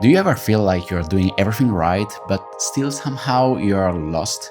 Do you ever feel like you're doing everything right, but still somehow you're lost?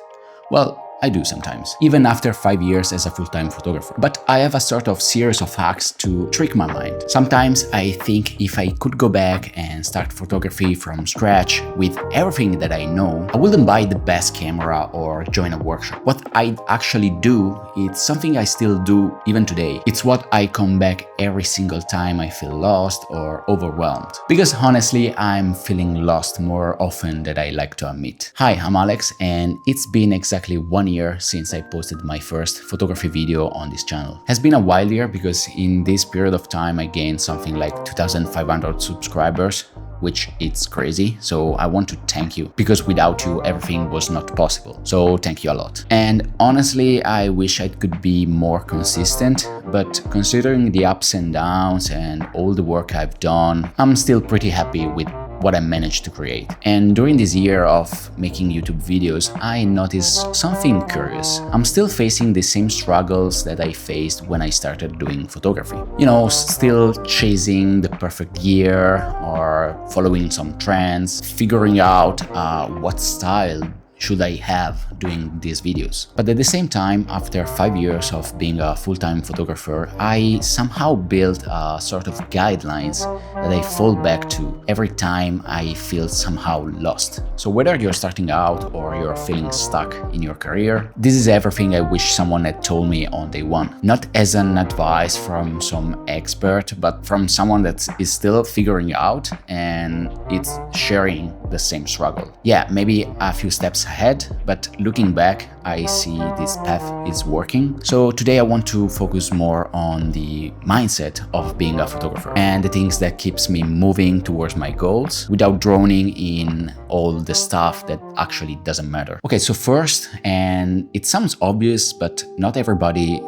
Well, I do sometimes, even after 5 years as a full-time photographer. But I have a sort of series of hacks to trick my mind. Sometimes I think if I could go back and start photography from scratch with everything that I know, I wouldn't buy the best camera or join a workshop. What I'd actually do, it's something I still do even today. It's what I come back every single time I feel lost or overwhelmed. Because honestly, I'm feeling lost more often than I like to admit. Hi, I'm Alex, and it's been exactly 1 year since I posted my first photography video on this channel. Has been a wild year because in this period of time I gained something like 2,500 subscribers, which it's crazy. So I want to thank you, because without you everything was not possible. So thank you a lot. And honestly, I wish I could be more consistent, but considering the ups and downs and all the work I've done, I'm still pretty happy with what I managed to create. And during this year of making YouTube videos, I noticed something curious. I'm still facing the same struggles that I faced when I started doing photography. You know, still chasing the perfect gear or following some trends, figuring out what style should I have doing these videos. But at the same time, after 5 years of being a full-time photographer, I somehow built a sort of guidelines that I fall back to every time I feel somehow lost. So whether you're starting out or you're feeling stuck in your career, this is everything I wish someone had told me on day one. Not as an advice from some expert, but from someone that is still figuring out and it's sharing the same struggle. Yeah, maybe a few steps ahead, but looking back, I see this path is working. So today I want to focus more on the mindset of being a photographer and the things that keeps me moving towards my goals without drowning in all the stuff that actually doesn't matter. Okay, so first, and it sounds obvious, but not everybody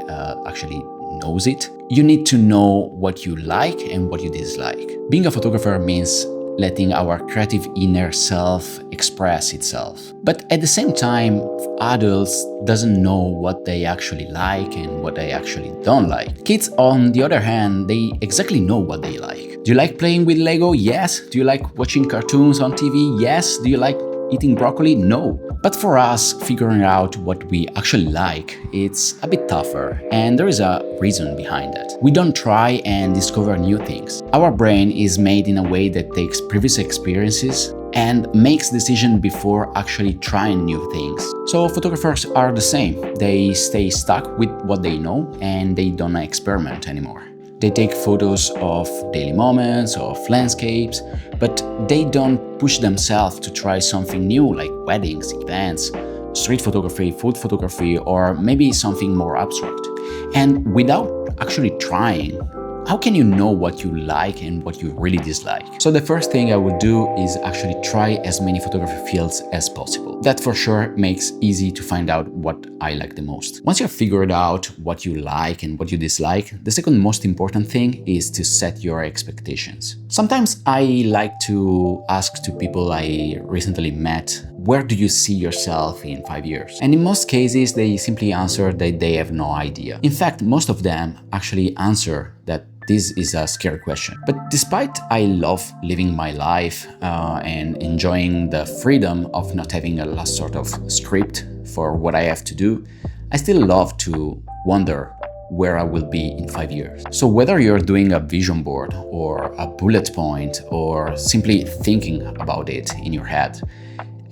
actually knows it, you need to know what you like and what you dislike. Being a photographer means letting our creative inner self express itself. But at the same time, adults doesn't know what they actually like and what they actually don't like. Kids, on the other hand, they exactly know what they like. Do you like playing with Lego? Yes. Do you like watching cartoons on TV? Yes. Do you like eating broccoli? No. But for us, figuring out what we actually like, it's a bit tougher, and there is a reason behind that. We don't try and discover new things. Our brain is made in a way that takes previous experiences and makes decisions before actually trying new things. So photographers are the same. They stay stuck with what they know and they don't experiment anymore. They take photos of daily moments, of landscapes, but they don't push themselves to try something new like weddings, events, street photography, food photography, or maybe something more abstract. And without actually trying, how can you know what you like and what you really dislike? So the first thing I would do is actually try as many photography fields as possible. That for sure makes easy to find out what I like the most. Once you've figured out what you like and what you dislike, the second most important thing is to set your expectations. Sometimes I like to ask to people I recently met, where do you see yourself in 5 years? And in most cases, they simply answer that they have no idea. In fact, most of them actually answer that this is a scary question. But despite I love living my life and enjoying the freedom of not having a last sort of script for what I have to do, I still love to wonder where I will be in 5 years. So whether you're doing a vision board or a bullet point or simply thinking about it in your head,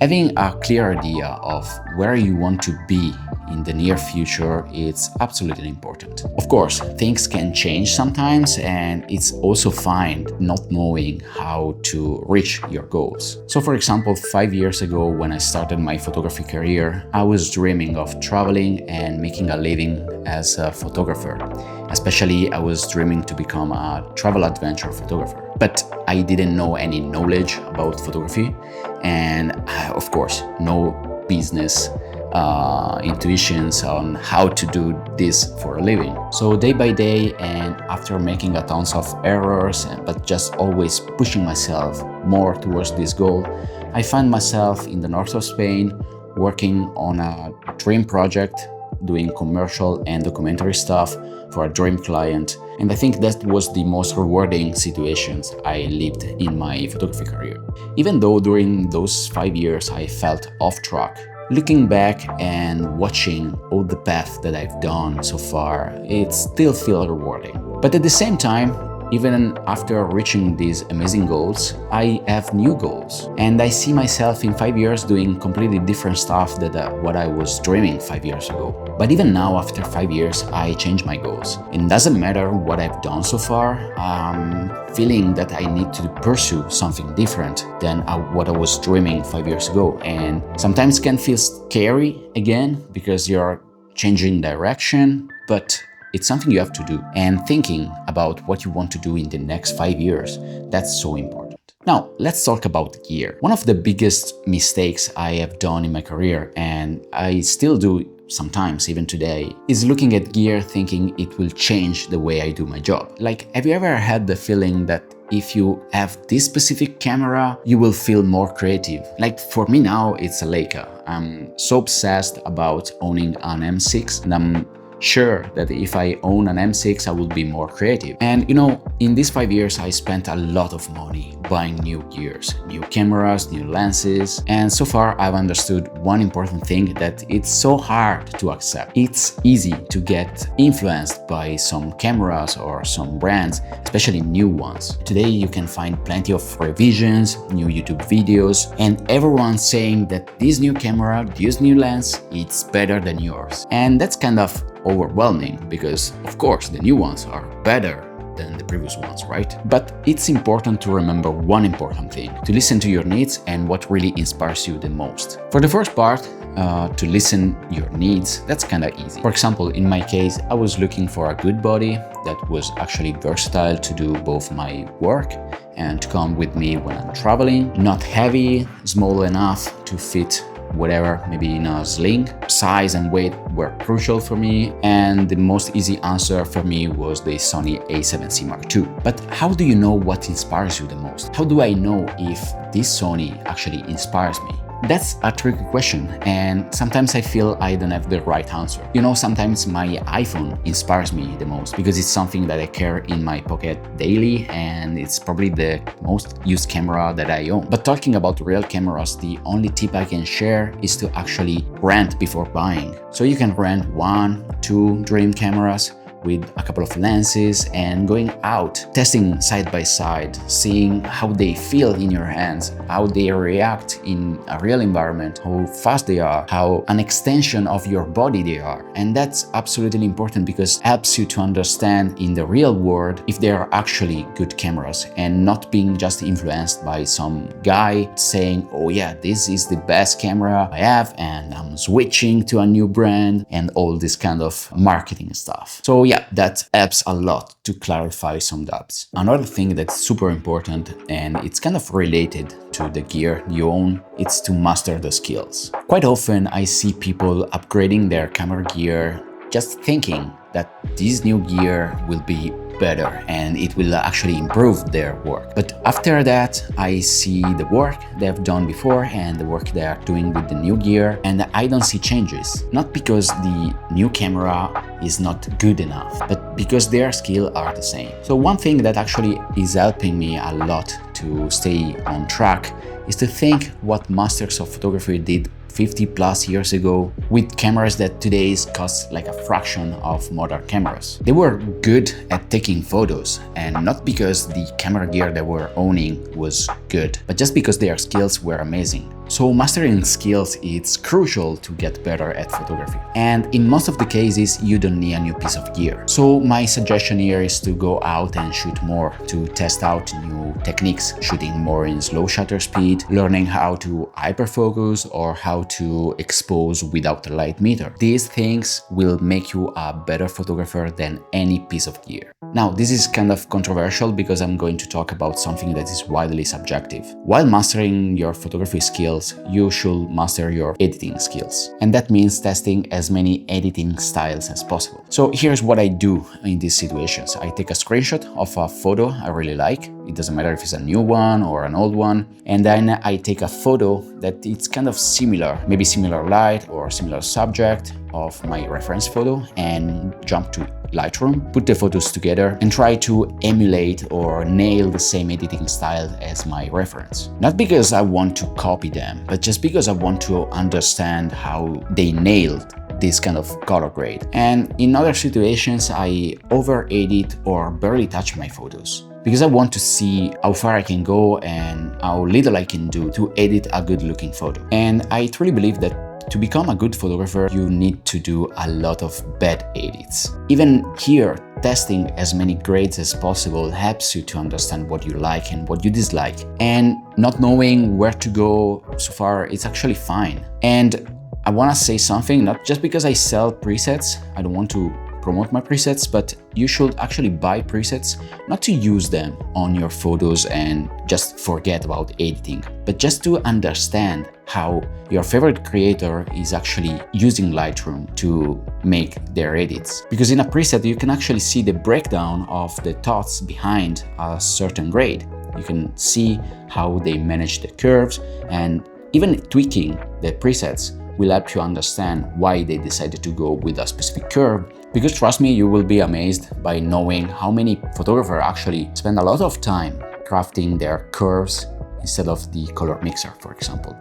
having a clear idea of where you want to be in the near future, it's absolutely important. Of course, things can change sometimes, and it's also fine not knowing how to reach your goals. So for example, 5 years ago when I started my photography career, I was dreaming of traveling and making a living as a photographer. Especially, I was dreaming to become a travel adventure photographer. But I didn't know any knowledge about photography, and of course, no business intuitions on how to do this for a living. So day by day, and after making a tons of errors, but just always pushing myself more towards this goal, I find myself in the north of Spain working on a dream project, doing commercial and documentary stuff for a dream client, And I think that was the most rewarding situations I lived in my photography career. Even though during those 5 years I felt off track, looking back and watching all the path that I've done so far, it still feels rewarding. But at the same time, even after reaching these amazing goals, I have new goals. And I see myself in 5 years doing completely different stuff than what I was dreaming 5 years ago. But even now, after 5 years, I change my goals. It doesn't matter what I've done so far, I'm feeling that I need to pursue something different than what I was dreaming 5 years ago. And sometimes it can feel scary again because you're changing direction, but it's something you have to do. And thinking about what you want to do in the next 5 years, that's so important. Now, let's talk about gear. One of the biggest mistakes I have done in my career, and I still do sometimes, even today, is looking at gear thinking it will change the way I do my job. Like, have you ever had the feeling that if you have this specific camera, you will feel more creative? Like, for me now, it's a Leica. I'm so obsessed about owning an M6, and I'm sure that if I own an M6, I will be more creative. And in these 5 years, I spent a lot of money buying new gears, new cameras, new lenses. And so far, I've understood one important thing, that it's so hard to accept. It's easy to get influenced by some cameras or some brands, especially new ones. Today, you can find plenty of revisions, new YouTube videos, and everyone saying that this new camera, this new lens, it's better than yours. And that's kind of overwhelming because, of course, the new ones are better than the previous ones, right? But it's important to remember one important thing, to listen to your needs and what really inspires you the most. For the first part, to listen your needs, that's kind of easy. For example, in my case, I was looking for a good body that was actually versatile to do both my work and to come with me when I'm traveling, not heavy, small enough to fit whatever, maybe in a sling. Size and weight were crucial for me, and the most easy answer for me was the Sony a7C Mark II. But how do you know what inspires you the most? How do I know if this Sony actually inspires me? That's a tricky question, and sometimes I feel I don't have the right answer. Sometimes my iPhone inspires me the most because it's something that I carry in my pocket daily, and it's probably the most used camera that I own. But talking about real cameras, the only tip I can share is to actually rent before buying. So you can rent 1, 2 dream cameras with a couple of lenses and going out, testing side by side, seeing how they feel in your hands, how they react in a real environment, how fast they are, how an extension of your body they are. And that's absolutely important because it helps you to understand in the real world if they are actually good cameras and not being just influenced by some guy saying, oh yeah, this is the best camera I have and I'm switching to a new brand and all this kind of marketing stuff. So yeah, that helps a lot to clarify some doubts. Another thing that's super important, and it's kind of related to the gear you own, it's to master the skills. Quite often I see people upgrading their camera gear just thinking that this new gear will be better and it will actually improve their work. But after that, I see the work they've done before and the work they are doing with the new gear, and I don't see changes. Not because the new camera is not good enough, but because their skills are the same. So one thing that actually is helping me a lot to stay on track is to think what masters of photography did 50 plus years ago with cameras that today cost like a fraction of modern cameras. They were good at taking photos, and not because the camera gear they were owning was good, but just because their skills were amazing. So mastering skills is crucial to get better at photography. And in most of the cases, you don't need a new piece of gear. So my suggestion here is to go out and shoot more, to test out new techniques, shooting more in slow shutter speed, learning how to hyperfocus or how to expose without a light meter. These things will make you a better photographer than any piece of gear. Now, this is kind of controversial because I'm going to talk about something that is widely subjective. While mastering your photography skills, you should master your editing skills. And that means testing as many editing styles as possible. So here's what I do in these situations. I take a screenshot of a photo I really like. It doesn't matter if it's a new one or an old one. And then I take a photo that it's kind of similar, maybe similar light or similar subject of my reference photo, and jump to Lightroom, put the photos together and try to emulate or nail the same editing style as my reference. Not because I want to copy them, but just because I want to understand how they nailed this kind of color grade. And in other situations, I over-edit or barely touch my photos, because I want to see how far I can go and how little I can do to edit a good looking photo. And I truly believe that to become a good photographer, you need to do a lot of bad edits. Even here, testing as many grades as possible helps you to understand what you like and what you dislike. And not knowing where to go so far, it's actually fine. And I want to say something, not just because I sell presets, I don't want to promote my presets, but you should actually buy presets, not to use them on your photos and just forget about editing, but just to understand how your favorite creator is actually using Lightroom to make their edits. Because in a preset, you can actually see the breakdown of the thoughts behind a certain grade. You can see how they manage the curves, and even tweaking the presets will help you understand why they decided to go with a specific curve. Because trust me, you will be amazed by knowing how many photographers actually spend a lot of time crafting their curves instead of the color mixer, for example,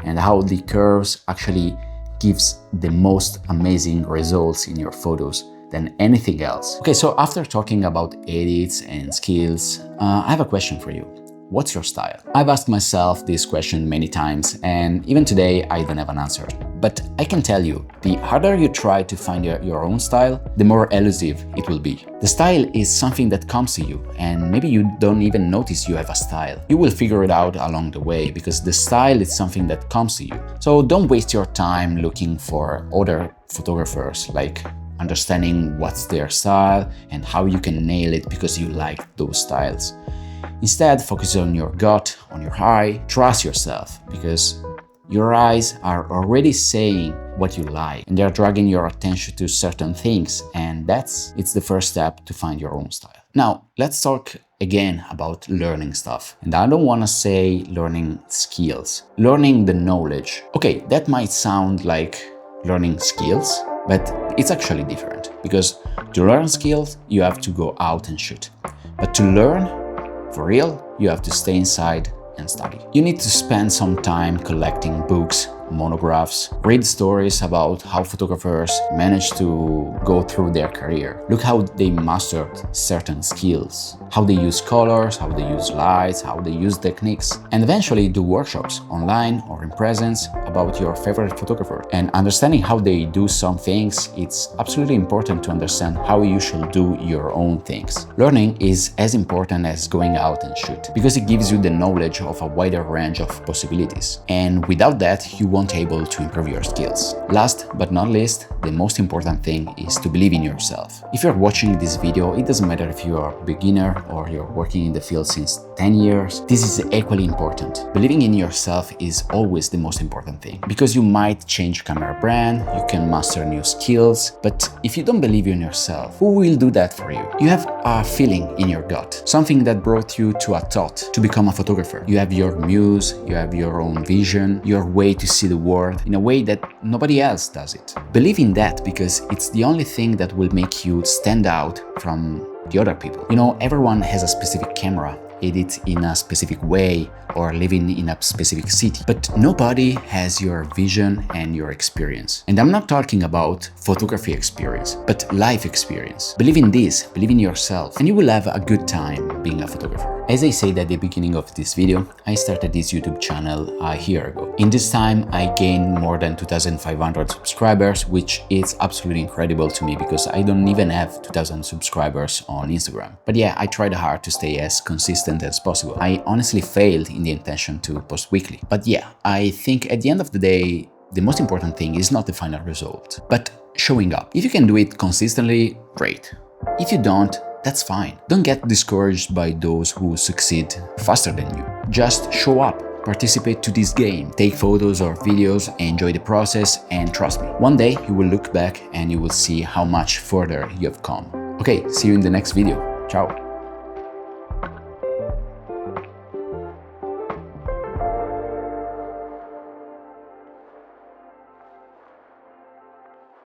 and how the curves actually gives the most amazing results in your photos than anything else. Okay, so after talking about edits and skills, I have a question for you. What's your style? I've asked myself this question many times, and even today I don't have an answer. But I can tell you, the harder you try to find your own style, the more elusive it will be. The style is something that comes to you, and maybe you don't even notice you have a style. You will figure it out along the way, because the style is something that comes to you. So don't waste your time looking for other photographers, like understanding what's their style and how you can nail it because you like those styles. Instead, focus on your gut, on your eye, trust yourself, because your eyes are already saying what you like and they're dragging your attention to certain things, and it's the first step to find your own style. Now, let's talk again about learning stuff. And I don't want to say learning skills, learning the knowledge. Okay, that might sound like learning skills, but it's actually different, because to learn skills, you have to go out and shoot. But to learn for real, you have to stay inside and study. You need to spend some time collecting books, monographs, read stories about how photographers managed to go through their career. Look how they mastered certain skills, how they use colors, how they use lights, how they use techniques, and eventually do workshops online or in presence about your favorite photographer. And understanding how they do some things, it's absolutely important to understand how you should do your own things. Learning is as important as going out and shoot, because it gives you the knowledge of a wider range of possibilities. And without that, you won't be able to improve your skills. Last but not least, the most important thing is to believe in yourself. If you're watching this video, it doesn't matter if you are a beginner or you're working in the field since 10 years, this is equally important. Believing in yourself is always the most important thing, because you might change camera brand, you can master new skills, but if you don't believe in yourself, who will do that for you? You have a feeling in your gut, something that brought you to a thought to become a photographer. You have your muse, you have your own vision, your way to see the world in a way that nobody else does it. Believe in that, because it's the only thing that will make you stand out from the other people. You know, everyone has a specific camera, edit in a specific way, or living in a specific city, but nobody has your vision and your experience. And I'm not talking about photography experience, but life experience. Believe in this, believe in yourself, and you will have a good time being a photographer. As I said at the beginning of this video, I started this YouTube channel a year ago. In this time, I gained more than 2,500 subscribers, which is absolutely incredible to me, because I don't even have 2,000 subscribers on Instagram. But yeah, I tried hard to stay as consistent as possible. I honestly failed in the intention to post weekly. But yeah, I think at the end of the day, the most important thing is not the final result, but showing up. If you can do it consistently, great. If you don't, that's fine. Don't get discouraged by those who succeed faster than you. Just show up, participate to this game, take photos or videos, enjoy the process, and trust me, one day you will look back and you will see how much further you have come. Okay, see you in the next video. Ciao.